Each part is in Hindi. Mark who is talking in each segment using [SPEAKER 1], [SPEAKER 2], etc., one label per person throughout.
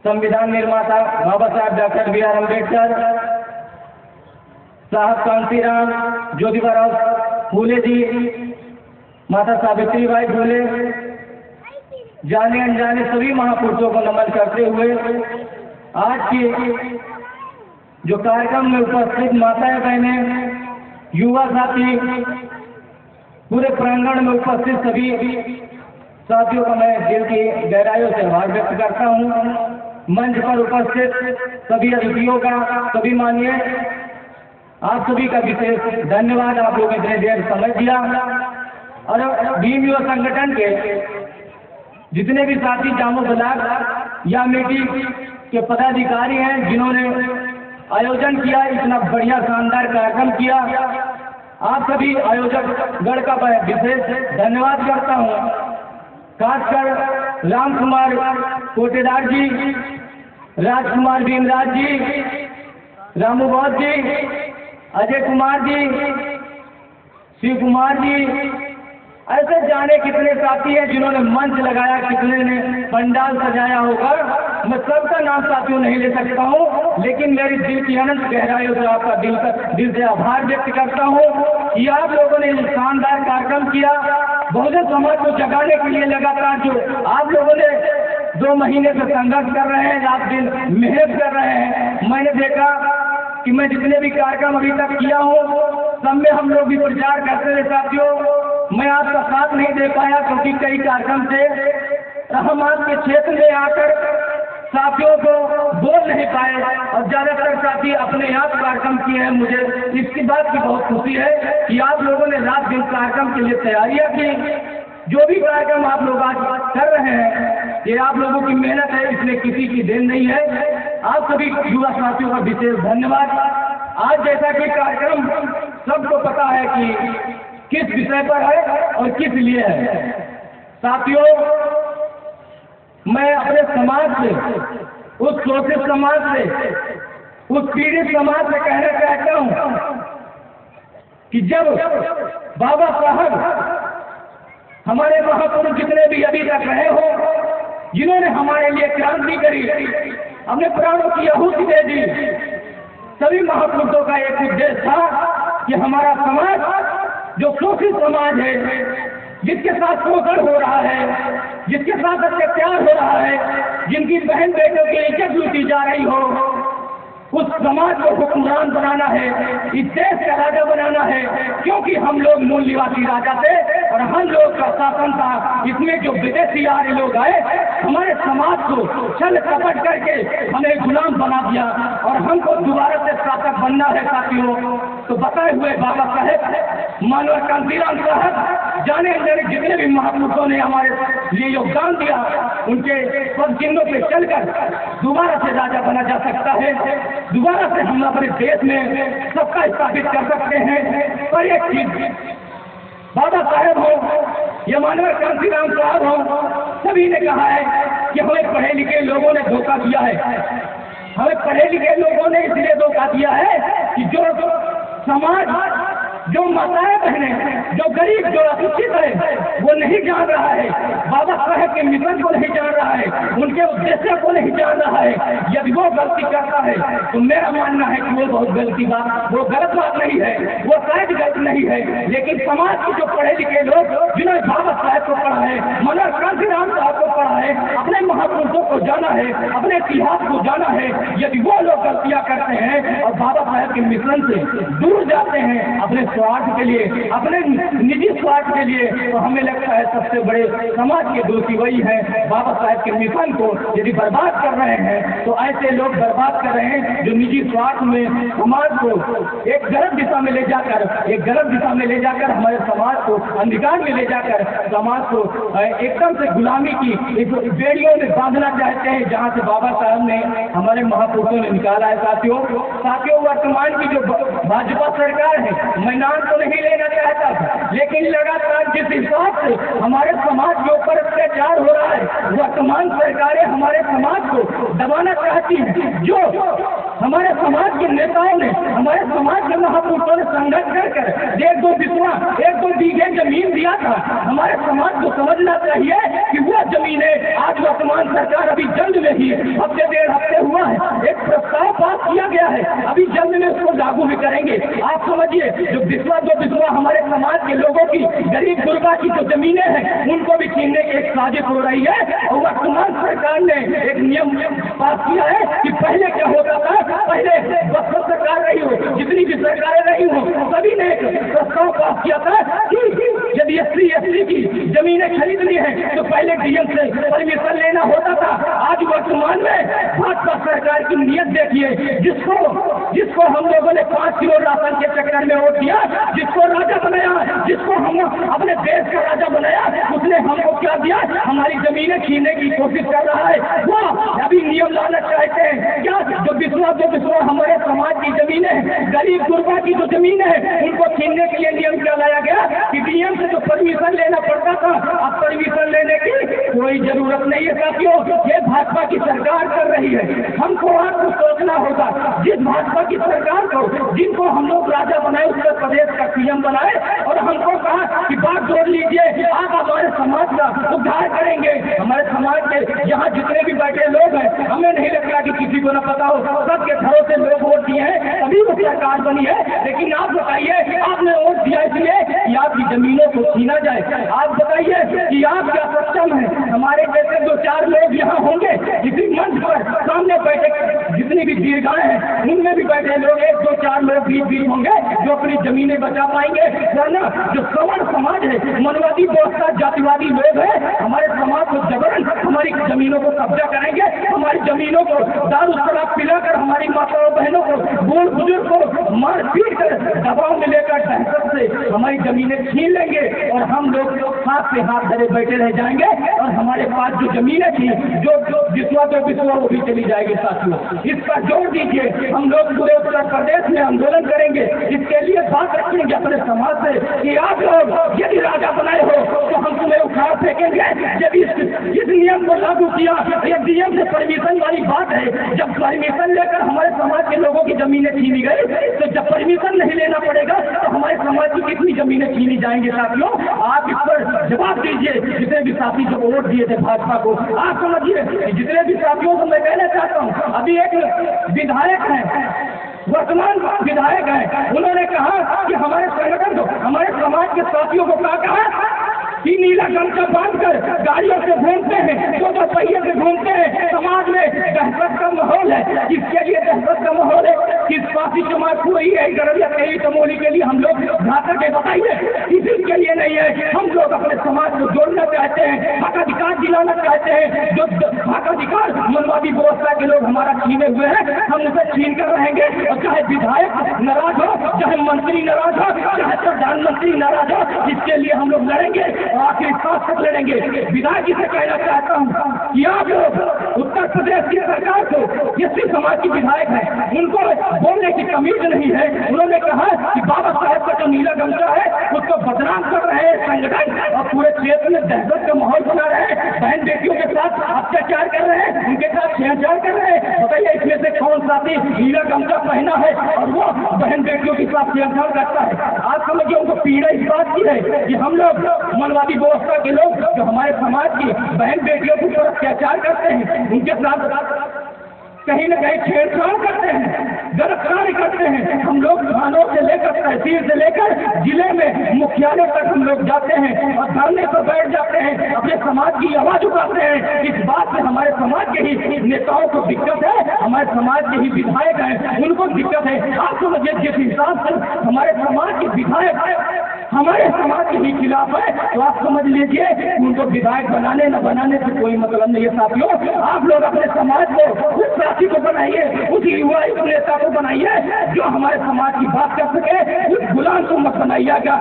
[SPEAKER 1] संविधान निर्माता बाबा साहब डॉक्टर B.R. अम्बेडकर, साहब कांशीराम ज्योतिबा फूले जी, माता सावित्रीबाई फूले, जाने अनजाने सभी महापुरुषों को नमन करते हुए आज के जो कार्यक्रम में उपस्थित माताएं बहनें, युवा साथी, पूरे प्रांगण में उपस्थित सभी साथियों का मैं दिल की गहराइयों से आभार व्यक्त करता हूँ। मंच पर उपस्थित सभी अतिथियों का, सभी माननीय, आप सभी का विशेष धन्यवाद। आप लोगों ने इतने देर समय दिया और भीम युवा संगठन के जितने भी साथी जामो ब्लॉक या मेटी के पदाधिकारी हैं जिन्होंने आयोजन किया, इतना बढ़िया शानदार कार्यक्रम किया, आप सभी आयोजक गण का मैं विशेष धन्यवाद करता हूँ। खासकर राम कुमार कोटेदार जी, राजकुमार भीमराज जी, रामू बौद्ध जी, अजय कुमार जी, शिव कुमार जी, ऐसे जाने कितने साथी हैं जिन्होंने मंच लगाया, कितने ने पंडाल सजाया होगा। मैं सबका नाम साथियों नहीं ले सकता हूँ, लेकिन मेरी दिल की अनंत गहराइयों से आपका दिल से आभार व्यक्त करता हूँ कि आप लोगों ने शानदार कार्यक्रम किया। बहुजन समाज को जगाने के लिए लगातार जो आप लोगों ने 2 महीने से संघर्ष कर रहे हैं, रात दिन मेहनत कर रहे हैं। मैंने देखा कि मैं जितने भी कार्यक्रम अभी तक किया हूँ सब में हम लोग भी प्रचार करते रहे साथियों। मैं आपका साथ नहीं दे पाया क्योंकि कई कार्यक्रम से हम आपके क्षेत्र में आकर साथियों को बोल नहीं पाए और ज्यादातर साथी अपने आप कार्यक्रम किए हैं। मुझे इसकी बात की बहुत खुशी है कि आप लोगों ने रात दिन कार्यक्रम के लिए तैयारियां की। जो भी कार्यक्रम आप लोग आज कर रहे हैं ये आप लोगों की मेहनत है, इसमें किसी की देन नहीं है। आप सभी युवा साथियों का विशेष धन्यवाद। आज जैसा कि कार्यक्रम सबको पता है कि किस विषय पर है और किस लिए है। साथियों, मैं अपने समाज से, उस शोषित समाज से, उस पीड़ित समाज से कहना चाहता हूं कि जब बाबा साहब हमारे महापुरुष जितने भी अभी तक रहे हो, जिन्होंने हमारे लिए क्रांति करी, अपने प्राणों की आहुति दे दी, सभी महापुरुषों का एक उद्देश्य था कि हमारा समाज जो शोषित समाज है, जिसके साथ शोषण हो रहा है, जिसके साथ अत्याचार हो रहा है, जिनकी बहन बेटों की इज्जत लूटी जा रही हो, उस समाज को हुक्मरान बनाना है, इस देश का राजा बनाना है। क्योंकि हम लोग मूल निवासी राजा थे और हम लोग का शासन था। इसमें जो विदेशी आ रहे लोग आए, हमारे समाज को छल कपट करके हमें गुलाम बना दिया और हमको दोबारा से शासक बनना है साथियों। तो बताए हुए बाबा साहेब मानव कांशीराम साहब, जाने अनजाने जितने भी महापुरुषों ने हमारे लिए योगदान दिया, उनके पद चिन्हों पे चलकर दोबारा से राजा बना जा सकता है। दोबारा से हम अपने देश में सबका स्थापित कर सकते हैं। पर एक चीज, बाबा साहेब हो या मानव कांशीराम साहब हो, सभी ने कहा है कि हमें पढ़े लिखे लोगों ने धोखा दिया है। हमें पढ़े लिखे लोगों ने इसलिए धोखा दिया है कि जो समाज, जो माताएं बहनें, जो गरीब, जो अशिक्षित है, वो नहीं जान रहा है, बाबा साहेब के मिशन को नहीं जान रहा है, उनके उद्देश्य को नहीं जान रहा है। यदि वो गलती करता है तो मेरा मानना है कि वो बहुत गलती बात, वो गलत बात नहीं है, वो शायद गलत नहीं है। लेकिन समाज के जो पढ़े लिखे लोग, जिन्होंने बाबा साहेब को पढ़ा है, मनोहर कांशीराम साहब को पढ़ा है, अपने महापुरुषों को जाना है, अपने इतिहास को जाना है, यदि वो लोग गलतियां करते हैं और बाबा साहेब के मिशन से दूर जाते हैं अपने स्वार्थ के लिए, अपने निजी स्वार्थ के लिए, तो हमें लगता है सबसे बड़े समाज के दोषी वही है। बाबा साहेब के मिशन को यदि बर्बाद कर रहे हैं तो ऐसे लोग बर्बाद कर रहे हैं जो निजी स्वार्थ में समाज को एक गलत दिशा में ले जाकर हमारे समाज को अंधकार में ले जाकर समाज को एकदम से गुलामी की एक बेड़ियों में बांधना चाहते हैं, जहाँ से बाबा साहब ने, हमारे महापुरुषों ने निकाला है। साथियों, वर्तमान की जो भाजपा सरकार है, मैं नाम तो नहीं लेना चाहता था, लेकिन लगातार जिस हिसाब से हमारे समाज के ऊपर अत्याचार हो रहा है, वर्तमान सरकारें हमारे समाज को दबाना चाहती हैं। जो हमारे समाज के नेताओं ने, हमारे समाज के महापुरुषों ने संघर्ष कर एक दो बिस्वा, एक दो बीघे जमीन दिया था। हमारे समाज को समझना चाहिए कि वो जमीनें आज वर्तमान सरकार अभी जल्द में ही हफ्ते डेढ़ हफ्ते हुआ है एक प्रस्ताव पास किया गया है, अभी जल्द में उसको लागू भी करेंगे। आप समझिए जो बिस्वा दो बिस्वा हमारे समाज के लोगों की, गरीब गुरबा की जो जमीनें हैं उनको भी छीनने की एक साजिश हो रही है। और वर्तमान सरकार ने एक नियम पास किया है कि पहले क्या होता था, पहले बस सरकार रही हो, जितनी भी सरकारें रही हो, सभी ने एक प्रस्ताव पास किया था कि यदि SC की जमीनें खरीदनी है तो पहले DM से परमिशन लेना होता था। आज वर्तमान में भाजपा सरकार की नीयत देखिए, जिसको हम लोगों ने 5 किलो राशन के चक्कर में वोट दिया, जिसको राजा बनाया, जिसको हम अपने देश का राजा बनाया, उसने हमको क्या दिया, हमारी जमीनें छीनने की कोशिश कर रहा है। वो अभी नियम लाना चाहते हैं क्या, जो बिस्वा हमारे समाज की जमीनें, गरीब गुरबा की जो जमीन है उनको छीनने के लिए नियम क्या लाया गया कि DM से तो परमिशन लेना पड़ता था, अब परमिशन लेने की कोई जरूरत नहीं है। साथियों, ये भाजपा की सरकार कर रही है, हमको आपको सोचना होगा। जिस भाजपा की सरकार को, जिनको हम लोग राजा बनाए, उत्तर प्रदेश का CM बनाए और हमको कहा कि बात जोड़ लीजिए, आप हमारे समाज का उद्धार करेंगे। हमारे समाज के यहाँ जितने भी बैठे लोग हैं, हमें नहीं लगता कि किसी को न पता हो, सबके घरों से लोग वोट दिए हैं तभी वो सरकार बनी है। लेकिन आप बताइए, आपने वोट दिया इसलिए कि आपकी जमीनों को छीना जाए। आप बताइए कि आप क्या सक्षम है, हमारे जैसे 2-4 लोग यहाँ होंगे इसी मंच पर, सामने बैठे जितनी भी दीर्घाएं हैं उनमें भी बैठे लोग 1-2-4 लोग बीच होंगे जो अपनी जमीनें बचा पाएंगे। वरना जो सवर्ण समाज है, मनवादी व्यवस्था, जातिवादी लोग हैं, हमारे समाज को जबरन हमारी जमीनों को कब्जा करेंगे, हमारी जमीनों को दारू शराब पिलाकर हमारी माताओं बहनों को, बूढ़ बुजुर्ग को मार पीट कर दबाव में लेकर दहशत से हमारी जमीनें छीन लेंगे और हम लोग हाथ से हाथ धरे बैठे रह जाएंगे और हमारे पास जो जमीनें थी, जो बिस्वा वो भी चली जाएगी। साथियों, इस पर जोर दीजिए, हम लोग पूरे उत्तर प्रदेश में आंदोलन करेंगे, इसके लिए बात रखेंगे अपने समाज से कि आप लोग यदि राजा बनाए हो तो हम तुम्हें उखाड़ फेंकेंगे। जब इस नियम को लागू किया, ये DM से परमिशन वाली बात है, जब परमिशन लेकर हमारे समाज के लोगों की जमीनें छीनी गई, तो जब परमिशन नहीं लेना पड़ेगा तो हमारे समाज की कितनी जमीनें छीनी जाएंगी। साथियों, आप इस पर जवाब दीजिए। जितने भी साथी जब वोट दिए थे भाजपा को, आप समझिए, जितने भी साथियों को मैं कहना चाहता हूँ, अभी एक विधायक है, वर्तमान विधायक है, उन्होंने कहा कि हमारे संगठन को, हमारे समाज के साथियों को क्या कहा कि नीला गमछा बांधकर गाड़ियों से घूमते हैं, 2 पहिए से घूमते हैं, समाज में दहशत का माहौल है। किसके लिए दहशत का माहौल है? किस पार्टी समाज को ही है? गरबिया तेरी चमोली के लिए हम लोग घातक है, बताइए, किसी के लिए नहीं है। हम लोग अपने समाज को जोड़ना चाहते हैं, हकाधिकार दिलाना चाहते हैं। जो हकाधिकार मनवादी व्यवस्था के लोग हमारा छीने हुए हैं, हम उसे छीन कर रहेंगे। और चाहे विधायक नाराज हो, चाहे मंत्री नाराज हो, चाहे प्रधानमंत्री नाराज हो, इसके लिए हम लोग लड़ेंगे और आखिरी सांस तक लड़ेंगे। विधायक जी से कहना चाहता हूँ कि आप लोग उत्तर प्रदेश की सरकार को, जिससे समाज की विधायक है, उनको बोलने की तमीज नहीं है। उन्होंने कहा कि बाबा साहेब का जो नीला गमछा है उसको बदनाम कर रहे हैं संगठन और पूरे क्षेत्र में दहशत का माहौल बना रहे हैं, बहन बेटियों के साथ अत्याचार कर रहे हैं, उनके साथ छेड़छाड़ कर रहे हैं। बताइए, इसमें से कौन साथी नीला गमछा पहना है और वो बहन बेटियों के साथ छेड़छाड़ करता है? आप समझिए, उनको पीड़ा इस बात की है कि हम लोग मनवादी व्यवस्था के लोग जो हमारे समाज की बहन बेटियों के ऊपर अत्याचार करते हैं, उनके साथ कहीं न कहीं छेड़छाड़ करते हैं, गिरफ्तारी करते हैं। हम लोग थानों से लेकर, तहसील से लेकर जिले में मुख्यालय तक हम लोग जाते हैं और धरने पर बैठ जाते हैं, अपने समाज की आवाज उठाते हैं। इस बात से हमारे समाज के ही नेताओं को दिक्कत है, हमारे समाज के ही विधायक हैं उनको दिक्कत है। आप समझिए, जिस हिसाब से हमारे समाज के विधायक हमारे समाज के ही खिलाफ है, तो आप समझ लीजिए उनको विधायक बनाने न बनाने से कोई मतलब नहीं है। साथियों, आप लोग अपने समाज को, उस साथी को बनाइए, उस युवा नेता को बनाइए जो हमारे समाज की बात कर सके। उस गुलाम को मत बनाइएगा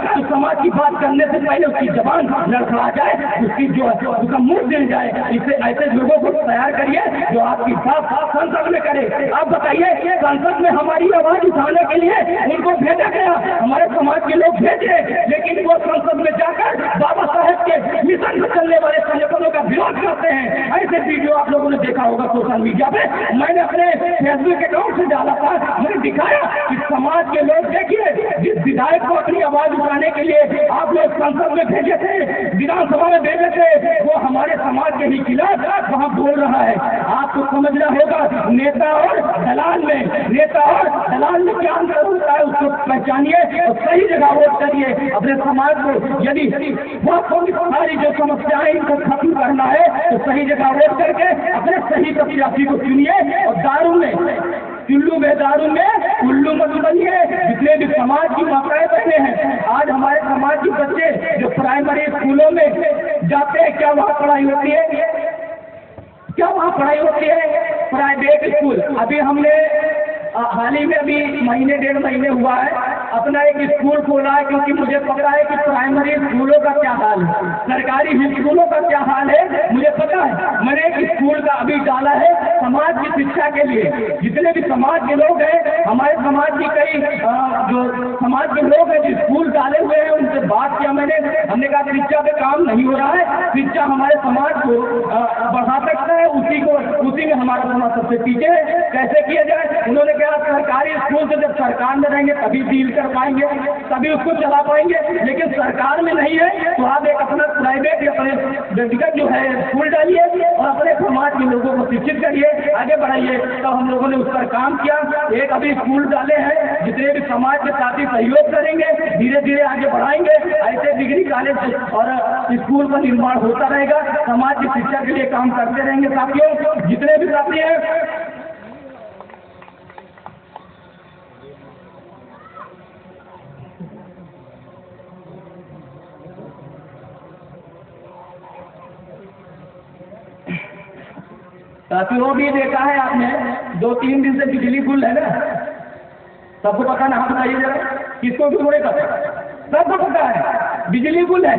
[SPEAKER 1] तो समाज की बात करने से पहले उसकी जबान लड़खड़ा जाए, उसकी जो उसका मुंह जल जाए। इससे ऐसे लोगों को तैयार करिए जो आपकी बात संसद में करे। आप बताइए, संसद में हमारी आवाज उठाने के लिए उनको भेजा गया, हमारे समाज के लोग भेजे, लेकिन वो संसद में जाकर बाबा साहेब के मिशन में चलने वाले संगठनों का विरोध करते हैं। ऐसे वीडियो आप लोगों ने देखा होगा सोशल मीडिया पे। मैंने अपने फेसबुक अकाउंट से डाला था, मैंने दिखाया कि समाज के लोग देखिए, जिस विधायक को अपनी आवाज उठाने के लिए आप लोग संसद में भेजे थे, विधानसभा में भेजे थे, वो हमारे समाज के ही खिलाफ वहाँ बोल रहा है। आपको समझना होगा नेता और दलाल में क्या अंतर होता है, उसको पहचानिए और सही जगह वोट करिए। अपने समाज को यदि बहुत सारी जो समस्याएं इनको खत्म करना है तो सही जगह वोट करके अपने सही प्रत्याशी को चुनिए। और दारू में उल्लू मत बनिए। जितने भी समाज की माताएं बहने हैं, आज हमारे समाज के बच्चे जो प्राइमरी स्कूलों में जाते हैं, क्या वहाँ पढ़ाई होती है? Private school. अभी हमने हाल ही में अभी महीने 1.5 महीने हुआ है, अपना एक स्कूल खोला है, क्योंकि मुझे पता है कि प्राइमरी स्कूलों का क्या हाल है, सरकारी स्कूलों का क्या हाल है मुझे पता है। मैंने एक स्कूल का अभी डाला है समाज की शिक्षा के लिए। जितने भी समाज के लोग हैं, हमारे समाज की कई जो समाज के लोग हैं जो स्कूल डाले हुए हैं, उनसे बात किया हमने कहा शिक्षा पे काम नहीं हो रहा है, शिक्षा हमारे समाज को बढ़ा सकता है, उसी में हमारा समाज सबसे पीछे है, कैसे किया जाए। उन्होंने कहा सरकारी स्कूल से जब सरकार में रहेंगे तभी डील कर पाएंगे, तभी उसको चला पाएंगे, लेकिन सरकार में नहीं है तो आप एक अपना प्राइवेट या अपने व्यक्तिगत जो है स्कूल डालिए और अपने समाज के लोगों को शिक्षित करिए, आगे बढ़ाइए। तो हम लोगों ने उस पर काम किया, एक अभी स्कूल डाले हैं। जितने भी समाज के साथी सहयोग करेंगे, धीरे धीरे आगे बढ़ाएंगे। ऐसे डिग्री कॉलेज और स्कूल का निर्माण होता रहेगा, समाज की शिक्षा के लिए काम करते रहेंगे। साथियों, जितने भी साथी हैं, साथियों भी देखा है आपने, 2-3 दिन से बिजली गुल है ना, सबको पता ना? आप बताइए जरा, किसको भी नहीं पता? सबको पता है बिजली गुल है।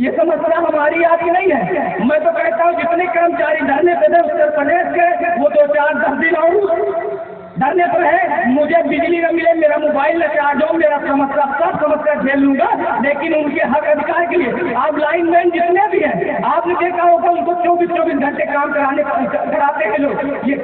[SPEAKER 1] ये समस्या हमारी आपकी नहीं है। मैं तो कहता हूँ जितने कर्मचारी धरने पे थे उत्तर प्रदेश के, वो 2-4-10 दिन और धरने पर है, मुझे बिजली न मिले, मेरा मोबाइल न चार्ज हो, मेरा सब समस्या झेल लूंगा, लेकिन उनके हक अधिकार के लिए आप लाइनमैन जितने भी हैं, आपने देखा होगा उनको 24 घंटे काम कराते हैं लोग। ये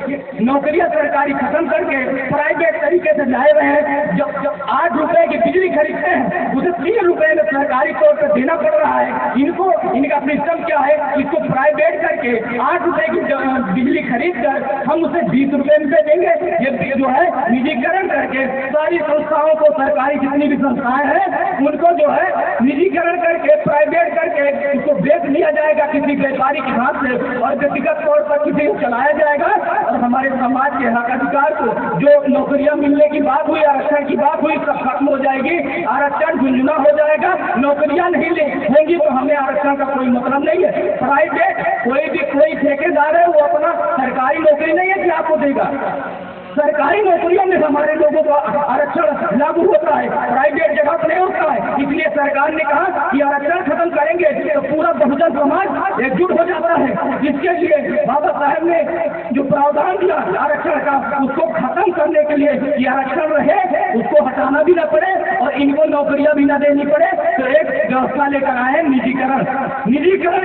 [SPEAKER 1] नौकरियां सरकारी खत्म करके प्राइवेट तरीके से लाए हुए हैं। जब 8 रुपए की बिजली खरीदते हैं, उसे 3 रुपए में सरकारी तौर पर देना पड़ रहा है। इनका सिस्टम क्या है, इसको प्राइवेट करके 8 रुपए की बिजली खरीद कर हम उसे 20 रुपए में देंगे। ये जो है निजीकरण करके सारी संस्थाओं को, सरकारी जितनी भी संस्थाएं हैं उनको जो है निजीकरण करके प्राइवेट करके उसको बेच लिया जाएगा किसी व्यापारी के हाथ से, और व्यक्तिगत तौर पर किसी को चलाया जाएगा। और हमारे समाज के हक अधिकार को, जो नौकरियां मिलने की बात हुई, आरक्षण की बात हुई, सब खत्म हो जाएगी। आरक्षण झुंझुना हो जाएगा, नौकरियां नहीं होंगी तो हमें आरक्षण का कोई मतलब नहीं है। प्राइवेट कोई ठेकेदार है, वो अपना सरकारी नौकरी नहीं है कि आपको देगा। सरकारी नौकरियों में हमारे लोगों का आरक्षण लागू होता है, प्राइवेट जगह पर नहीं होता है। इसलिए सरकार ने कहा कि आरक्षण खत्म करेंगे तो पूरा बहुजन समाज एकजुट हो जाता है। जिसके लिए बाबा साहेब ने जो प्रावधान दिया आरक्षण का, उसको खत्म करने के लिए ये आरक्षण रहे, उसको हटाना भी न पड़े और इनको नौकरियां भी न देनी पड़े, तो एक व्यवस्था लेकर आए निजीकरण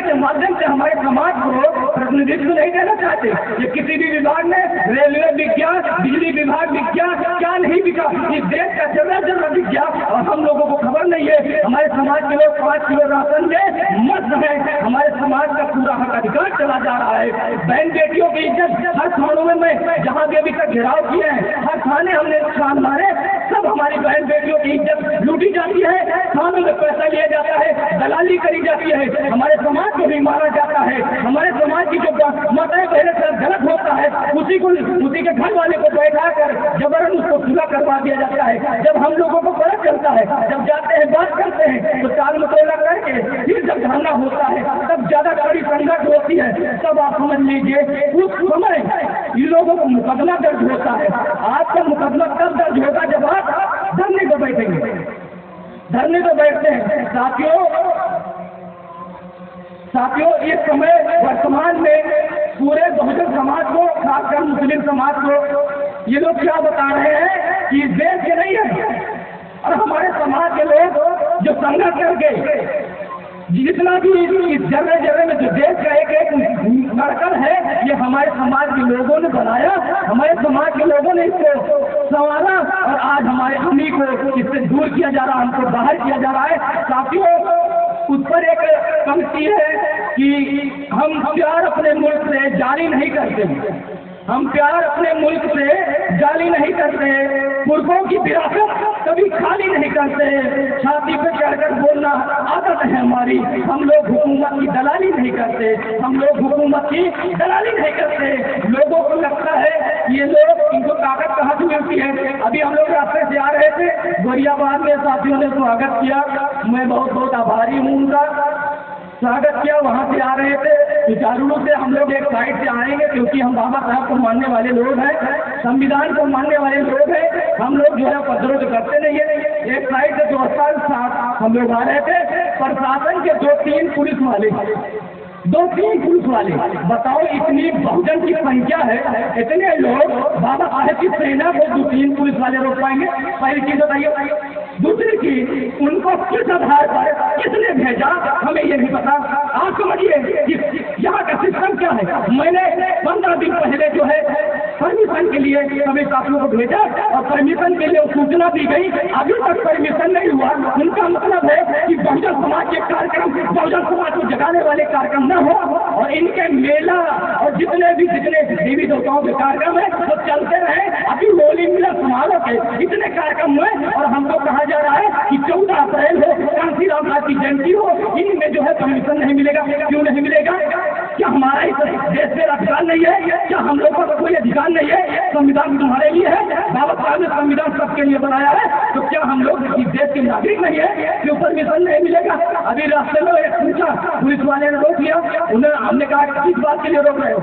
[SPEAKER 1] के माध्यम से हमारे समाज को प्रतिनिधित्व नहीं देना चाहते। ये किसी भी विभाग में, रेलवे विज्ञान, बिजली विभाग विज्ञान, क्या नहीं बिका, इस देश का जगह विज्ञान, और हम लोगों को खबर नहीं है। हमारे समाज के लोग 5 किलो राशन में मस्त है, हमारे समाज का पूरा हक अधिकार चला जा रहा है। बहन बेटियों की इज्जत हर थानों में जहाँ भी अभी तक घेराव किए हैं, हर थाने हमने छान मारे, सब हमारी बहन बेटियों की इज्जत लूटी जाती है, थानों में पैसा लिया जाता है, दलाली करी जाती है, हमारे समाज को भी मारा जाता है। हमारे समाज की जो माताएं बहनें से गलत होता है, उसी के घर वाले को बैठा कर जबरन उसको पूरा करवा दिया जाता है। जब हम लोगों को पता चलता है, जब जाते हैं बात करते हैं, तो टाल मटोला करके फिर जब धरना होता है, तब ज्यादा बड़ी संघर्ष होती है। तब आप समझ लीजिए उस समय इन लोगों को मुकदमा दर्ज होता है। आपका मुकदमा तब दर्ज होगा जब आप धरने को बैठेंगे, धरने को बैठते हैं। साथियों, इस समय वर्तमान में पूरे बहुजन समाज को, खासकर मुस्लिम समाज को, ये लोग क्या बता रहे हैं कि इस देश के नहीं है, और हमारे समाज के लोग जो संघर्ष करके जितना भी इस जगह जगह में जो देश का एक एक नड़कन है, ये हमारे समाज के लोगों ने बनाया, हमारे समाज के लोगों ने इसको संवारा और आज हमारे हमी को इससे दूर किया जा रहा है, हमको बाहर किया जा रहा है। साथियों, उस पर एक पंक्ति है कि हम प्यार अपने मुल्क से जारी नहीं करते, हम प्यार अपने मुल्क से जाली नहीं करते, पुरखों की विरासत कभी खाली नहीं करते, छाती पे चढ़कर बोलना आदत है हमारी, हम लोग हुकूमत की दलाली नहीं करते, हम लोग हुकूमत की दलाली नहीं करते। लोगों को लगता है ये लोग, इनको ताकत कहाँ से मिलती है। अभी हम लोग रास्ते से आ रहे थे, गोरियाबाद में साथियों ने स्वागत किया, मैं बहुत बहुत आभारी हूँ उनका, स्वागत किया। वहाँ से आ रहे थे जुझारू से, हम लोग एक साइड से आएंगे क्योंकि हम बाबा साहब को मानने वाले लोग हैं, संविधान को मानने वाले लोग हैं, हम लोग जो है उपद्रव तो करते नहीं है। एक साइड से 2 साल साथ हम लोग आ रहे थे, प्रशासन के 2-3 पुलिस वाले, 2-3 पुलिस वाले, बताओ इतनी बहुजन की संख्या है, इतने लोग बाबा साहब की सेना को 2-3 पुलिस वाले रोक पाएंगे? पहली चीज बताइए। दूसरी चीज, उनको किस आधार पर किसने भेजा हमें ये नहीं पता। आप समझिए कि यहाँ का सिस्टम क्या है। मैंने 15 दिन पहले जो है परमिशन के लिए सभी साथियों को भेजा और परमिशन के लिए सूचना दी गई, अभी तक परमिशन नहीं हुआ। उनका मतलब है कि बहुजन समाज के कार्यक्रम, बहुजन समाज को जगाने वाले कार्यक्रम न हो और इनके मेला और जितने देवी देवताओं के कार्यक्रम है वो चलते रहे। अभी होली मिलन समारोह के इतने कार्यक्रम हुए और हमको कहा जा रहा है कि 14 अप्रैल हो, कांसी रामनाथ की जयंती हो, इनमें जो है परमिशन नहीं मिलेगा। क्यों नहीं मिलेगा? क्या हमारा इस देश में अधिकार नहीं है? क्या हम लोगों का कोई अधिकार नहीं है? संविधान तुम्हारे लिए है, बाबा साहब ने संविधान सबके लिए बनाया है, तो क्या हम लोग इस देश के नागरिक नहीं है? क्यों परमिशन नहीं मिलेगा? अभी रास्ते में एक पूछा, पुलिस वाले ने रोक लिया, उन्हें हमने कहा किस बात के लिए रोक रहे हो?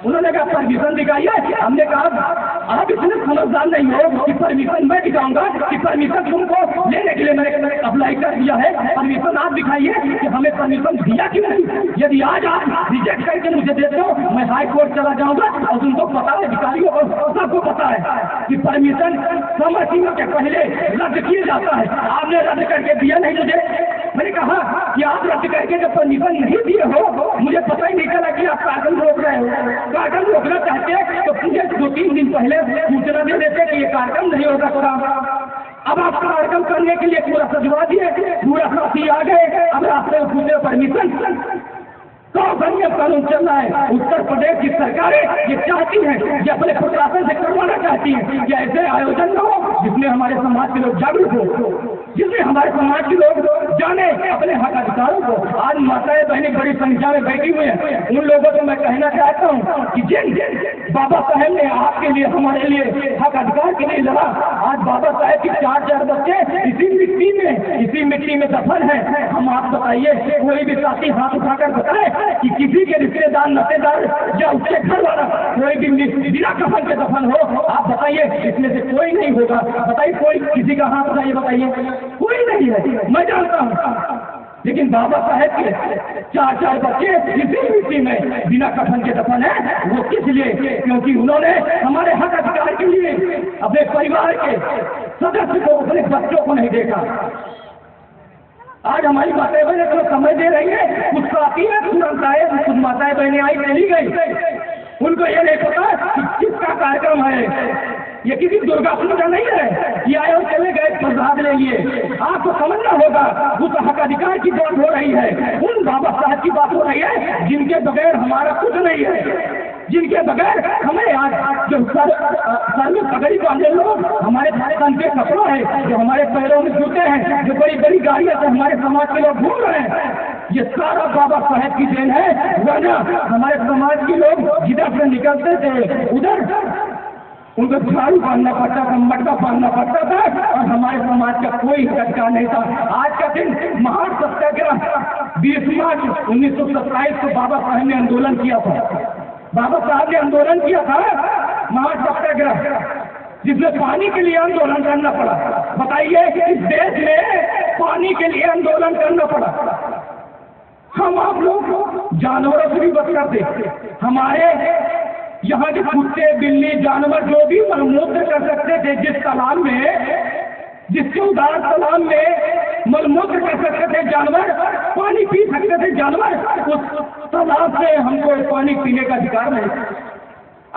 [SPEAKER 1] उन्होंने कहा परमिशन दिखाइए। हमने कहा आप इतने समझदार नहीं हो कि परमिशन मैं दिखाऊंगा, कि परमिशन तुमको लेने के लिए मैंने अप्लाई कर दिया है, परमिशन आप दिखाइए कि हमें परमिशन दिया कि नहीं। यदि आज रिजेक्ट करके मुझे देते हो, मैं हाई कोर्ट चला जाऊंगा और तुमको पता है, अधिकारियों को सबको पता है कि परमिशन समय सीमा के पहले रद्द किया जाता है। आपने रद्द करके दिया नहीं मुझे। मैंने कहा कि आप रद्द करके जब परमिशन नहीं दिए हो, मुझे पता ही नहीं चला कि आप कार्यक्रम रोक रहे हो। कार्यक्रम रोकना चाहते हैं तो मुझे 2-3 दिन पहले सूचना दे देते कि ये कार्यक्रम नहीं होगा थोड़ा। अब आप कार्यक्रम करने के लिए पूरा सजवा दिए, पूरा साथी आ गए, अब रास्ते में पूछे परमिशन। कानून चल रहा है। उत्तर प्रदेश की सरकारें ये चाहती हैं, ये अपने प्रशासन से करवाना चाहती हैं कि ऐसे आयोजन न हो जिसमें हमारे समाज के लोग जागरूक हो, जिसमें हमारे समाज के लोग जाने अपने हक अधिकारों को। आज माताएं बहनें बड़ी संख्या में बैठी हुई हैं, उन लोगों को मैं कहना चाहता हूँ कि जिन बाबा साहेब ने आपके लिए, हमारे लिए हक अधिकार के लिए लड़ा, आज बाबा साहेब के 4 बच्चे इसी मिट्टी में दफन है। हम आप बताइए, कोई भी साथी हाथ उठाकर बताए कि किसी के रिश्तेदार, नातेदार या उसके घर वाला कोई भी बिना कफन के दफन हो, आप बताइए इसमें से कोई नहीं होगा। बताइए कोई, किसी का हाथ उठाइए, बताइए कोई नहीं है। मैं जानता हूँ, लेकिन बाबा साहेब के 4 बच्चे इसी मिट्टी में बिना कफन के दफन है। वो किस लिए? क्योंकि उन्होंने हमारे हक अधिकार के लिए अपने परिवार के सदस्य को, अपने बच्चों को नहीं देखा। आज हमारी माताएं बहनें तो समझ दे रही है, कुछ आती है तुरंत आए, कुछ माताएं बहनें आई चली गई, उनको ये नहीं पता कि किसका कार्यक्रम है। ये किसी दुर्गा पूजा नहीं है, ये आए और चले गए प्रसाद ले लिए। आपको समझना होगा उस हक अधिकार की बात हो रही है, उन बाबा साहब की बात हो रही है जिनके बगैर हमारा कुछ नहीं है, जिनके बगैर हमें आज जो सर में पगड़ी बांधे लोग, हमारे तन के कपड़ा है, जो हमारे पैरों में जूते हैं, जो बड़ी बड़ी गाड़ियां से हमारे समाज के लोग घूम रहे हैं, ये सारा बाबा साहेब की देन है। वरना हमारे समाज के लोग जिधर से निकलते थे उधर उनको झाड़ू बांधना पड़ता था, मटका बांधना पड़ता था और हमारे समाज का कोई अधिकार नहीं था। आज का दिन महान सत्याग्रह 20 मार्च 1927 को बाबा साहेब ने आंदोलन किया था। बाबा साहब ने आंदोलन किया था महान सत्याग्रह, जिसमें पानी के लिए आंदोलन करना पड़ा। बताइए इस देश में पानी के लिए आंदोलन करना पड़ा। हम आप लोग जानवरों से भी बच करते, हमारे यहाँ के कुत्ते, बिल्ली, जानवर जो भी मूत्र कर सकते थे जिस तालाब में, जिसके उदार तालाब में मलमूत्र कर सकते थे जानवर, पानी पी सकते थे जानवर, उस तालाब से हमको पानी पीने का अधिकार नहीं।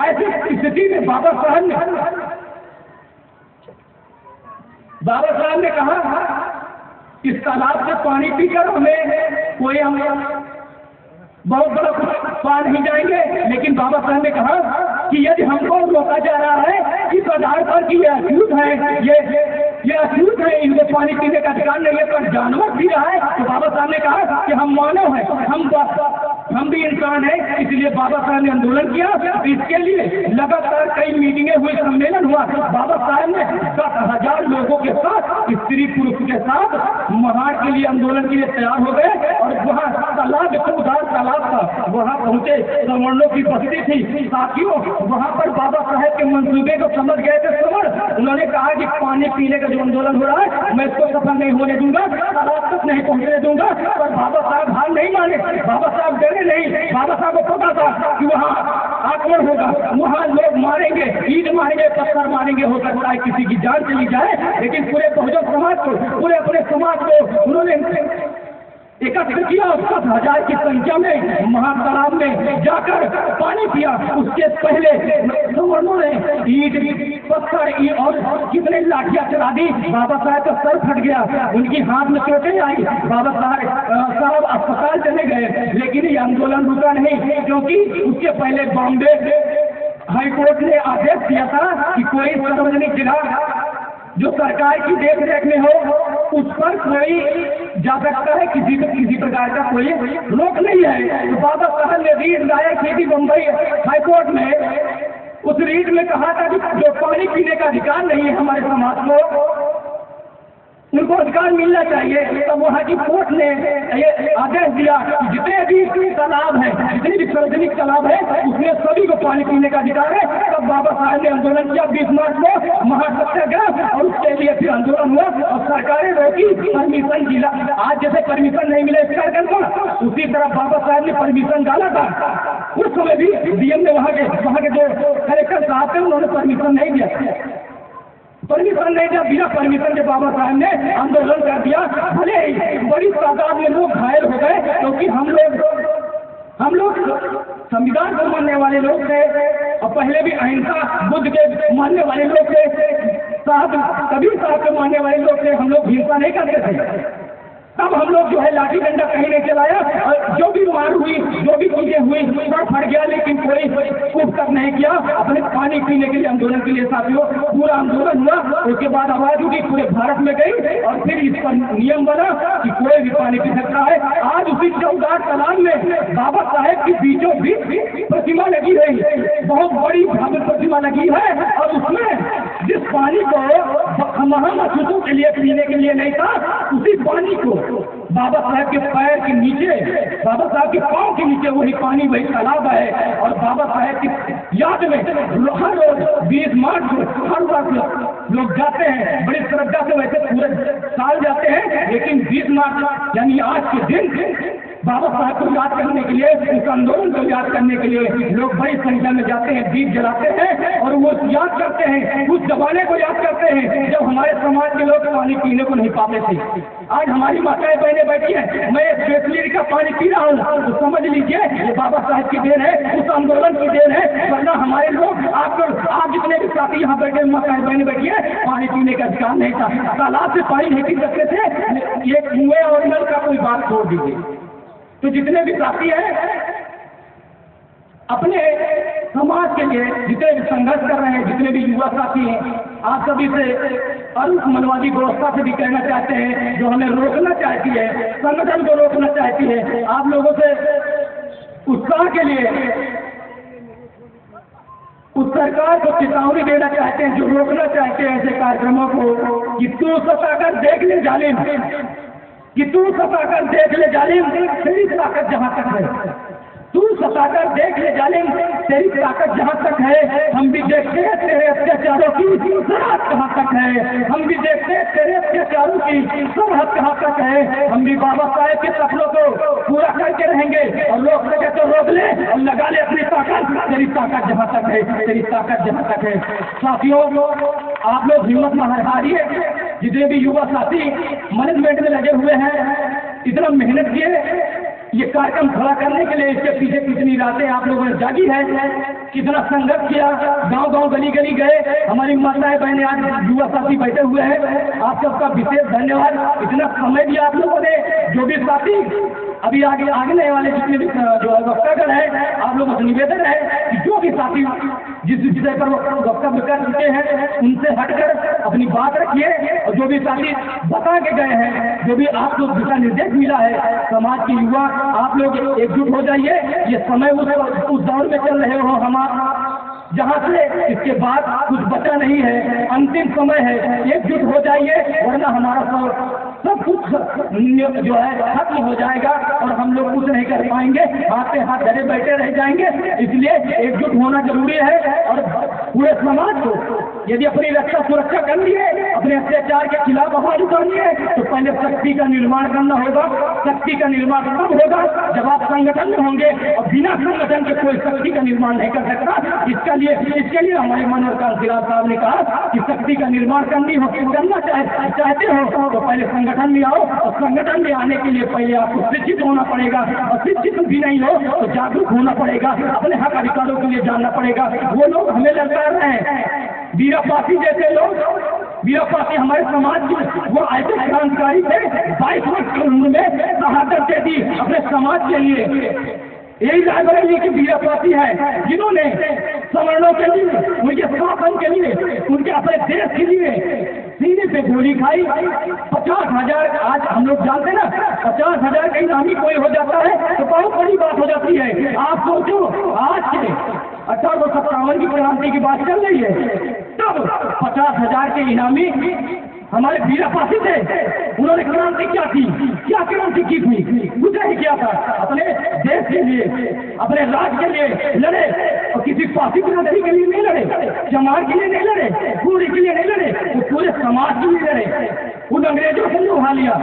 [SPEAKER 1] ऐसी स्थिति में बाबा साहब ने कहा इस तालाब से पानी पीकर हमें कोई हम बहुत बड़ा कुछ पा नहीं जाएंगे, लेकिन बाबा साहब ने कहा कि यदि हमको रोका जा रहा है इस आधार पर कि ये अछूत है, ये अछूत है, इनको पानी पीने का अधिकार नहीं है, पर जानवर पी रहा है, तो बाबा साहब ने कहा कि हम मानव हैं, हम भी इंसान हैं। इसलिए बाबा साहब ने आंदोलन किया। इसके लिए लगातार कई मीटिंगें हुई, सम्मेलन हुआ। बाबा साहब ने 10,000 लोगों के साथ, स्त्री पुरुष के साथ महार के लिए आंदोलन के लिए तैयार हो गए और वहाँ तालाब उदार तालाब था, वहाँ पहुंचे। सवर्णों की बस्ती थी साथियों, वहाँ पर बाबा साहब के मंसूबे को समझ गए थे सवर्ण। उन्होंने कहा कि पानी पीने का जो आंदोलन हो रहा है मैं इसको सफल नहीं होने दूंगा, तालाब तक नहीं पहुंचने दूंगा। पर बाबा साहब हार नहीं माने, बाबा साहब डरे नहीं। बाबा साहब को पता था कि वहाँ आक्रमण होगा, वहाँ लोग मारेंगे, ईंट मारेंगे, पत्थर मारेंगे, हो सकता है किसी की जान चली जाए, लेकिन पूरे बहुजन समाज को, पूरे अपने समाज को उन्होंने एकत्र किया। 10,000 की संख्या में महातालाब में जाकर पानी पिया। उसके पहले सवर्णों ने ईंट पत्थर और कितने लाठियां चला दी। बाबा साहब का सर फट गया, उनकी हाथ में चोटें आई। बाबा साहब अस्पताल चले गए, लेकिन ये आंदोलन रुका नहीं, क्योंकि उसके पहले बॉम्बे हाईकोर्ट ने आदेश दिया था कि कोई सार्वजनिक जगह जो सरकार की देख रेख में हो उस पर कोई जा सकता है, किसी प्रकार का कोई रोक नहीं है। तो बाबा साहब ने रीट दायर की थी बम्बई हाईकोर्ट में। उस रीट में कहा था कि जो पानी पीने का अधिकार नहीं है हमारे समाज को, उनको अधिकार मिलना चाहिए। तब वहाँ की कोर्ट ने ये आदेश दिया कि जितने भी तालाब है, जितने भी सार्वजनिक तालाब है, उसमें सभी को पानी पीने का अधिकार है। तब बाबा साहब ने आंदोलन किया 20 मार्च को महासत्याग्रह, और उसके लिए फिर आंदोलन हुआ और सरकारें रोकी, परमिशन दिला। आज जैसे परमिशन नहीं मिले इस कार्यक्रम का, उसी तरह बाबा साहब ने परमिशन डाला था। उस समय भी डीएम ने वहाँ के जो कलेक्टर साहब थे उन्होंने परमिशन नहीं दिया। बिना परमिशन के बाबा साहब ने आंदोलन कर दिया। भले ही बड़ी तादाद में लोग घायल हो गए, क्योंकि हम लोग संविधान को मानने वाले लोग थे और पहले भी अहिंसा बुद्ध के मानने वाले लोग थे, कबीर साहब के मानने वाले लोग थे। हम लोग हिंसा नहीं करते थे। तब हम लोग जो है लाठी डंडा कहीं नहीं चलाया, और जो भी मार हुई, जो भी चीजें हुई, सर फट गया, लेकिन कोई कुछ तक नहीं किया। अपने पानी पीने के लिए आंदोलन के लिए साथियों पूरा आंदोलन हुआ। उसके बाद आवाज उठी, पूरे भारत में गई, और फिर इस पर नियम बना कि कोई भी पानी पी सकता है। आज उसी चौदार तालाब में बाबा साहेब की बीचों बीच प्रतिमा लगी रही, बहुत बड़ी भव्य प्रतिमा लगी है, और उसमें जिस पानी को हम अछूतों के लिए पीने के लिए नहीं था, उसी पानी को बाबा साहब के पैर के नीचे, बाबा साहब के पांव के नीचे वही पानी, वही तालाब है। और बाबा साहब की याद में हर रोज 20 मार्च को हर वर्ष लोग जाते हैं, बड़ी श्रद्धा से। वैसे पूरे साल जाते हैं, लेकिन 20 मार्च यानी आज के दिन बाबा साहब को याद करने के लिए, उस आंदोलन को याद करने के लिए लोग बड़ी संख्या में जाते हैं, दीप जलाते हैं, और वो याद करते हैं उस जमाने को याद करते हैं जब हमारे समाज के लोग पानी पीने को नहीं पाते थे। आज हमारी माताएं बहनें बैठी हैं, मैं बिसलेरी का पानी पी रहा हूँ, तो समझ लीजिए ये बाबा साहब की देन है, उस आंदोलन की देन है। वरना हमारे लोग, आप जितने भी साथी यहाँ बैठे माताएं बहनें बैठी है, पानी पीने का अधिकार नहीं था। तालाब से पानी नहीं पी सकते थे, ये कुएं और नल का कोई बात छोड़ दीजिए। तो जितने भी साथी हैं अपने समाज के लिए जितने भी संघर्ष कर रहे हैं, जितने भी युवा साथी हैं, आप सभी से और उस मनवादी व्यवस्था से भी कहना चाहते हैं जो हमें रोकना चाहती है, संगठन को रोकना चाहती है, आप लोगों से उत्साह के लिए उस सरकार को चेतावनी देना चाहते हैं जो रोकना चाहते हैं ऐसे कार्यक्रमों को, कि तू सताकर देख ले जालिम, कि तू सताकर देख ले जालिम, तेरी ताकत जहां तक है, तू सताकर देख ले जालिम, तेरी ताकत जहां तक है। हम भी देखते हैं तेरे अत्याचारों की सरहद कहां तक है, हम भी देखते हैं तेरे अत्याचारों की सरहद कहां तक है। हम भी बाबा साहेब के सपनों को पूरा करके रहेंगे, और लोग सके तो रोक ले और लगा ले अपनी ताकत, तेरी ताकत जहां तक है, तेरी ताकत जहां तक है। साथियों, आप लोग हिम्मत न हारिए, जितने भी युवा साथी मैनेजमेंट में लगे हुए हैं, इतना मेहनत किए ये कार्यक्रम खड़ा करने के लिए, इसके पीछे कितनी रातें आप लोगों ने जागी है, कितना संघर्ष किया, गांव गांव गली गली गए, हमारी माताएं बहनें आज युवा साथी बैठे हुए हैं, आप सबका विशेष धन्यवाद। इतना समय दिया आप लोगों ने। जो भी साथी अभी आगे आने वाले जितने भी जो वक्तागण है, आप लोगों से निवेदन है कि जो भी साथी जिस विषय पर वक्तव्य कर चुके हैं उनसे हटकर अपनी बात रखिए, और जो भी साथी बता के गए हैं, जो भी आपको दिशा निर्देश मिला है, समाज के युवा आप लोग एकजुट हो जाइए। ये समय उस दौर में चल रहे हो हमारा, जहाँ से इसके बाद कुछ बचा नहीं है, अंतिम समय है, एकजुट हो जाइए, वरना हमारा सब कुछ जो है खत्म हो जाएगा और हम लोग कुछ नहीं कर पाएंगे, हाथ पे हाथ धरे बैठे रह जाएंगे। इसलिए एकजुट होना जरूरी है। और पूरे समाज को यदि अपनी रक्षा सुरक्षा करनी है, अपने अत्याचार के खिलाफ आवाज उठानी है, तो पहले शक्ति का निर्माण करना होगा। शक्ति का निर्माण तब होगा जब आप संगठन में होंगे, और बिना संगठन के कोई शक्ति का निर्माण नहीं कर सकता। इसके लिए हमारे मनोहर कांशीराम साहब ने कहा कि शक्ति का निर्माण करना चाहते हो तो पहले संगठन में आओ, और संगठन में आने के लिए पहले आपको शिक्षित होना पड़ेगा, और शिक्षित भी नहीं हो तो जागरूक होना पड़ेगा, अपने हक अधिकारों के लिए जानना पड़ेगा। वो लोग हमें ललकार रहे हैं, वीरापासी जैसे लोग, वीरापासी हमारे समाज के वो ऐसे क्रांतिकारी थे, 22 वर्ष की उम्र में शहादत दे दी अपने समाज के लिए। यही रायबरेली के वीरापासी है जिन्होंने सवर्णों के लिए, उनके शासन के लिए, उनके अपने देश के लिए सीने पे गोली खाई। 50,000 आज हम लोग जानते ना, 50,000 का इनामी कोई हो जाता है तो बहुत बड़ी बात हो जाती है। आप सोचो आज के 1857 की क्रांति की बात चल रही है, तब 50,000 के इनामी हमारे वीरापासी थे। उन्होंने क्रांति क्या की, क्या क्रांति की थी? कुछ नहीं किया था, अपने देश के लिए, अपने राज्य के लिए लड़े, और किसी पासी बिरादरी के लिए नहीं लड़े, जमात के लिए नहीं लड़े, पूरी के लिए नहीं लड़े, वो पूरे समाज के लिए लड़े। उन अंग्रेजों से उठा लिया।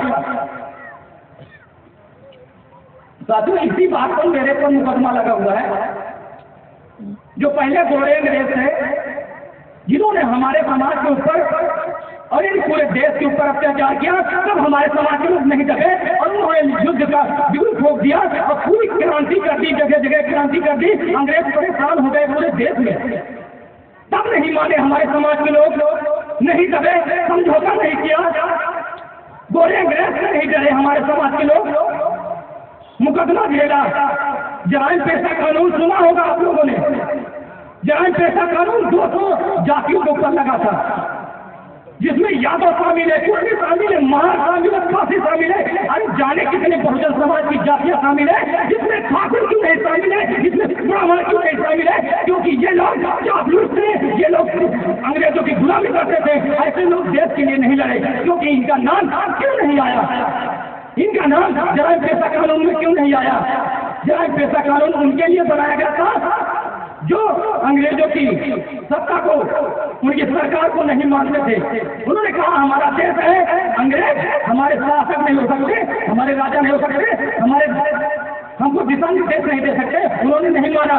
[SPEAKER 1] साथियों, इसी बात पर मेरे पर मुकदमा लगा हुआ है। जो पहले गोरे अंग्रेज थे जिन्होंने हमारे समाज के ऊपर और इन पूरे देश के ऊपर अत्याचार किया, तब हमारे समाज के लोग नहीं दबे और उन्होंने युद्ध का बिगुल ठोक दिया और पूरी क्रांति कर दी, जगह जगह क्रांति कर दी। अंग्रेज परेशान हो गए पूरे देश में, तब नहीं माने हमारे समाज के लोग, नहीं दबे, समझौता नहीं किया। गोरे अंग्रेज से नहीं डरे हमारे समाज के लोग, मुकदमा झेला। जराइम पेशा कानून सुना होगा आप लोगों ने, जराइम पेशा कानून 200 जातियों के ऊपर लगा था, जिसमें यादव शामिल है, कुर्मी शामिल है, महार शामिल है, खासी शामिल है। अरे जाने कितने बहुजन समाज की जातियां शामिल है, जिसमें ठाकुर क्यों नहीं शामिल है, जिसमें ब्राह्मण क्यों नहीं शामिल है? क्योंकि ये लोग चापलूस थे, ये लोग अंग्रेजों की गुलामी करते थे। ऐसे लोग देश के लिए नहीं लड़े, क्योंकि इनका नाम क्यों नहीं आया, इनका नाम जराइम पेशा कानून में क्यों नहीं आया? जराइम पेशा कानून उनके लिए बनाया गया था जो अंग्रेजों की सत्ता को, उनकी सरकार को नहीं मानते थे। उन्होंने कहा हमारा देश है, अंग्रेज हमारे शासक नहीं हो सकते, हमारे राजा नहीं हो सकते, हमारे हमको दिशा निर्देश नहीं दे सकते। उन्होंने नहीं माना,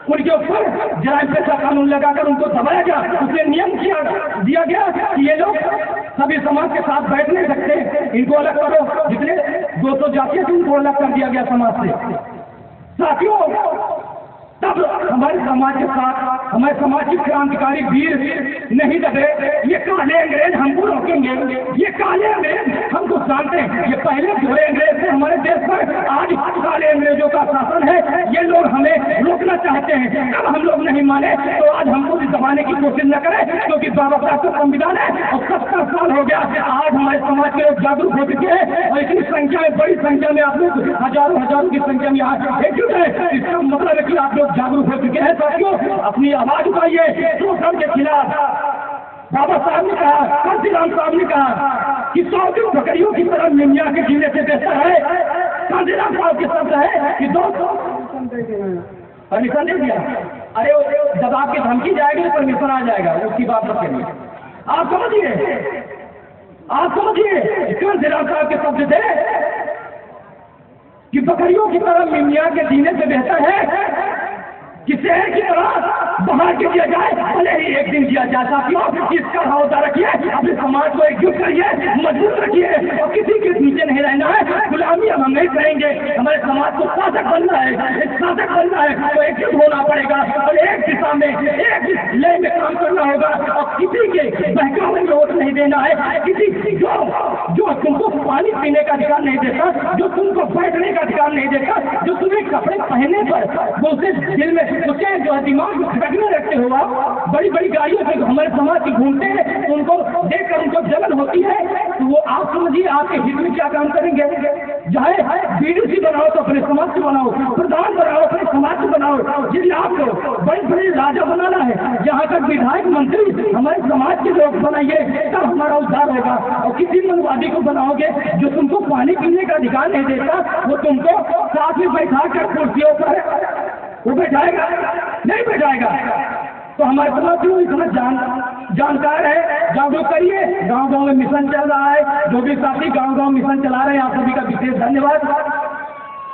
[SPEAKER 1] उनके ऊपर जराइम पेशा कानून लगाकर उनको दबाया गया। उसमें नियम दिया गया कि ये लोग सभी समाज के साथ बैठ नहीं सकते, इनको अलग करो। जितने 200 जातियां थी उनको अलग कर दिया गया समाज से। साथियों, तब हमारे समाज के साथ हमारे समाज के क्रांतिकारी वीर नहीं दबे। ये काले अंग्रेज हमको रोकेंगे, ये काले अंग्रेज हमको जानते हैं, ये पहले गोरे अंग्रेज थे हमारे देश पर, आज काले अंग्रेजों का शासन है। ये लोग हमें रोकना चाहते हैं, तब हम लोग नहीं माने तो आज हमको भी दबाने की कोशिश न करें, क्योंकि बाबा साहब का संविधान है और 70 साल हो गया। आज हमारे समाज के लोग जागरूक हो चुके हैं और इतनी संख्या में, बड़ी संख्या में, आप लोग हजारों की संख्या में आज एकजुट है। इसका मतलब है कि आप लोग जागरूक हो चुके हैं। साथियों, अपनी आवाज उठाइए शोषण के खिलाफ। बाबा साहब ने कहा, कांशीराम साहब ने कहा कि 100 दिन बकरियों की तरह निमिया के जीने से बेहतर है। कांशीराम साहब के शब्द है कि 200 परमिशन दे दिया। अरे जब आपकी धमकी जाएगी तो परमिशन आ जाएगा, उसकी बात मत करिए। आप समझिए, आप समझिए, कांशीराम साहब के शब्द थे कि बकरियों की तरह निमिया के जीने से बेहतर है कि शहर की तरह बाहर के दिया जाए, भले ही एक दिन दिया जाए। साथियों, इसका हौसला रखिए, अपने समाज को एकजुट करिए, मजबूत रखिए और किसी के नीचे नहीं रहना है। गुलामी हम नहीं करेंगे। हमारे समाज को शासक बनना है, शासक बनना है तो एकजुट होना पड़ेगा और एक दिशा में, एक लय में काम करना होगा और किसी के बहकावे में वोट नहीं देना है। किसी जो तुमको पानी पीने का अधिकार नहीं देता, जो तुमको बैठने का अधिकार नहीं देता, जो तुम्हें कपड़े पहनने पर दूसरे दिल में सोचे, जो दिमाग में खटकने रखते हो, आप बड़ी बड़ी गाड़ियों से हमारे समाज की घूमते हैं, तो उनको देखकर उनको जलन होती है। तो वो आप समझिए आपके हित में क्या काम करेंगे। चाहे बीडीसी बनाओ तो अपने समाज से बनाओ, प्रधान बनाओ अपने समाज से बनाओ। यदि आपको बड़े बड़े राजा बनाना है, जहाँ तक विधायक मंत्री हमारे समाज के लोग बनाइए, तब हमारा उद्धार होगा। और किसी मनवादी को बनाओगे जो तुमको पानी पीने का अधिकार नहीं देता, वो तुमको साथ में बैठा कर कुर्सियों पर वो बैठाएगा नहीं बैठाएगा। तो हमारे समाज में इतना जानकार है, जागरूक करिए। गांव गांव में मिशन चल रहा है, जो भी साथी गांव गांव मिशन चला रहे हैं, आप सभी का विशेष धन्यवाद।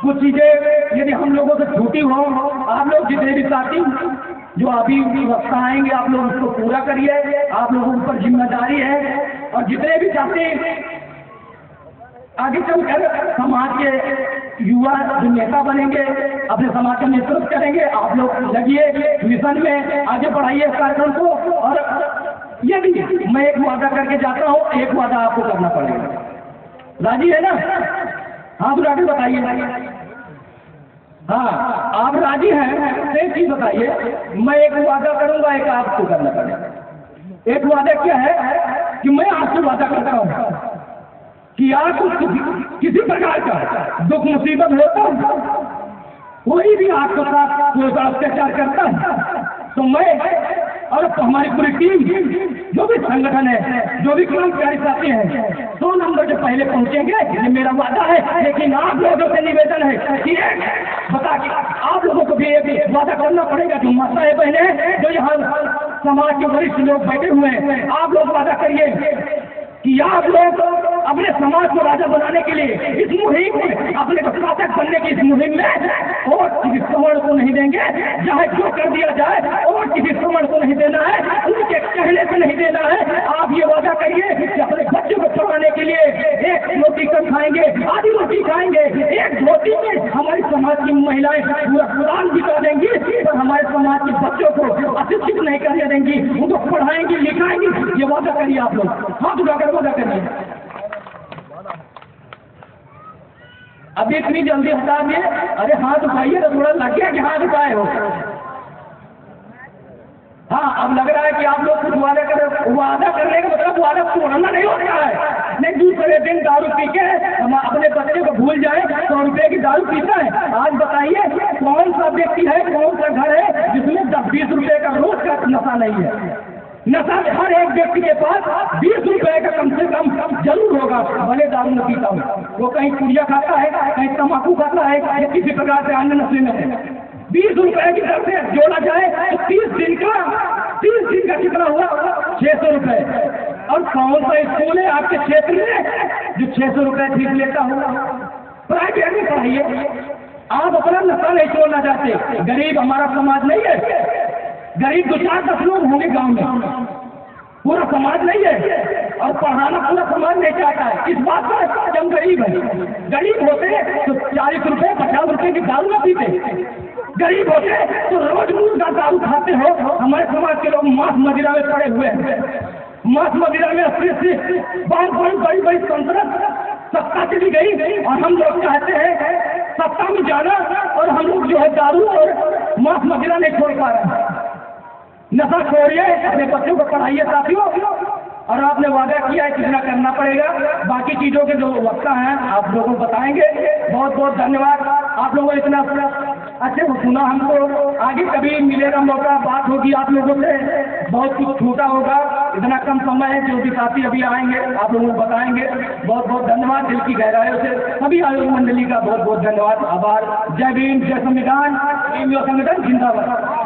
[SPEAKER 1] कुछ चीजें यदि हम लोगों से छूटी हो, आप लोग जितने भी साथी जो अभी वक्त आएंगे, आप लोग उसको पूरा करिए। आप लोगों पर जिम्मेदारी है और जितने भी चाहते आगे चलकर समाज के युवा जो नेता बनेंगे, अपने समाज का नेतृत्व करेंगे, आप लोग लगिए मिशन में, आगे बढ़ाइए इस कार्यक्रम को। और यदि मैं एक वादा करके जाता हूँ, एक वादा आपको करना पड़ेगा। राजी है ना? हाँ, तो आगे बताइए। हाँ, आप राजी हैं? एक चीज बताइए, मैं एक वादा करूंगा, एक आपको करना पड़ेगा। एक वादा क्या है कि मैं आपसे वादा करता हूँ कि आपको किसी प्रकार का दुख मुसीबत होता, कोई भी आपके साथ कोई अत्याचार करता है, तो मैं और हमारी पूरी टीम, जो भी संगठन है, जो भी क्रांतिकारी साथी हैं, 100 नंबर के पहले पहुंचेंगे। ये मेरा वादा है। लेकिन आप लोगों से निवेदन है कि बता के आप लोगों को भी एक वादा करना पड़ेगा। जो माताएं बहनें, जो यहाँ समाज के वरिष्ठ लोग बैठे हुए हैं, आप लोग वादा करिए कि आप लोग अपने समाज को राजा बनाने के लिए इस मुहिम में, अपने को शासक बनने की इस मुहिम में और किसी श्रवण को नहीं देंगे। चाहे जो कर दिया जाए, और किसी श्रवण को नहीं देना है, उनके कहने से नहीं देना है। आप ये वादा करिए कि अपने बच्चों को पढ़ाने के लिए एक रोटी कम खाएंगे, आधी रोटी खाएंगे, एक धोती में हमारी समाज की महिलाएं पूरा कुरान बिता देंगी और हमारे समाज के बच्चों को अशिक्षित नहीं करने देंगी, उनको पढ़ाएंगी, लिखाएंगी। ये वादा करिए आप लोग। हाँ, तो वादा करिए। अभी इतनी जल्दी हटा दिए, अरे हाथ उठाइए तो थोड़ा लग गया कि हाथ उठाए हो। हाँ, अब लग रहा है कि आप लोग कुछ वादा करने का मतलब वादा तोड़ना नहीं होता है। नहीं, दूसरे दिन दारू पी के हम अपने बच्चे को भूल जाए, 100 रुपए की दारू पीता है। आज बताइए कौन सा व्यक्ति है, कौन सा घर है जिसमें 10-20 रुपए का रोज का नशा नहीं है। नशा हर एक व्यक्ति के पास 20 रुपए का कम से कम जरूर होगा, भले दारू न पीता हो। वो कहीं पुड़िया खाता है, कहीं तम्बाकू खाता है, या किसी प्रकार से अन्य नशे में है। 20 रुपए की दर से जोड़ा जाए तो 30 दिन का कितना हुआ? 600 रुपए। और कौन सा स्कूल है आपके क्षेत्र में जो 600 रुपए फीस लेता होगा? प्राइवेट में पढ़ाइए। आप अपना नशा नहीं छोड़ना चाहते। गरीब हमारा समाज नहीं है, गरीब 2-4-10 लोग होंगे गांव में, पूरा समाज नहीं है। और पढ़ाना पूरा समाज नहीं चाहता है। इस बात पर हम गरीब हैं। गरीब होते तो 40 रुपए 50 रुपए की दारू न पीते। गरीब होते तो रोज मुर्गा दारू खाते हो। हमारे समाज के लोग मांस मदिरा में पड़े हुए हैं। मांस मदिरा में बहुत बड़ी संसद सत्ता चली गई और हम लोग चाहते हैं सत्ता में जाना, और हम लोग जो है दारू और मांस मदिरा नहीं छोड़ पा रहे हैं। नशा छोड़िए, अपने बच्चों को पढ़ाइए साथियों। और आपने वादा किया है कितना करना पड़ेगा। बाकी चीजों के जो वक्ता हैं आप लोगों को बताएंगे। बहुत बहुत धन्यवाद। आप लोगों ने इतना अच्छे से सुना। हमको आगे कभी मिलेगा मौका, बात होगी आप लोगों से, बहुत कुछ छूटा होगा। इतना कम समय है, जो भी साथी अभी आएंगे आप लोगों को बताएंगे। बहुत बहुत धन्यवाद। दिल की गहराइयों से सभी आयोग मंडली का बहुत बहुत धन्यवाद, आभार। जय भीम, जय संविधान, संगठन जिंदाबाद।